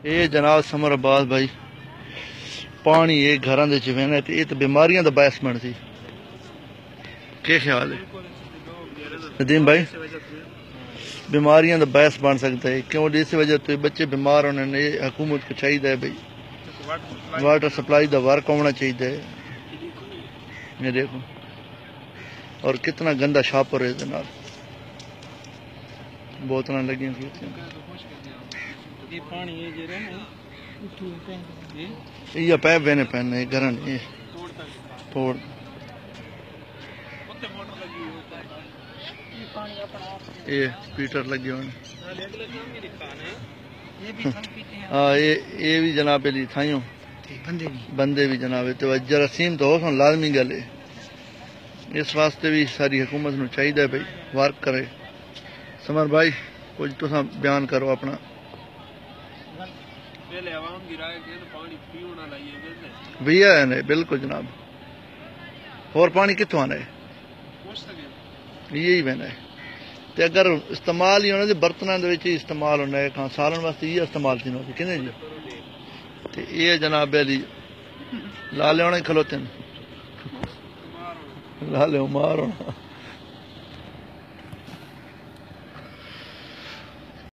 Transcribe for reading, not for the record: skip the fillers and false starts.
یہ جناب سمر آباد بھائی پانی یہ گھراں دے چ وینا تے یہ تو بیماریاں دا باعث بن سی کیا خیال ہے ندیم بھائی بیماریاں دا باعث بن سکتا ہے کیوں اس وجہ تو بچے بیمار ہونے نے حکومت کو چاہیے بھائی واٹر سپلائی دا ورک ہونا چاہیے یہ دیکھو اور کتنا گندا شاپر ہے جناب بوتلیں لگی یہ پیپ بینے پہننے گھر توڑ یہ پیٹر لگے ہوئے ہاں یہ بھی جناب علی تھائیوں بندے بھی جناب تو جراثیم تو ہو سن لازمی گل ہے اس واسطے بھی ساری حکومت نو چاہیے بھائی ورک کرے سمر بھائی کچھ تو بیان کرو اپنا بھیا ہے نہیں بالکل جناب اور پانی کتوں آنا ہے یہی بہنا ہے تے اگر استعمال ہی ہونا تو برتنوں کے استعمال ہونا ہے کہاں سالن واسطے یہ استعمال تھی ہوتی کہ جی تے یہ جناب علی لالے ہونے کھلوتے ہیں لالے مار ہونا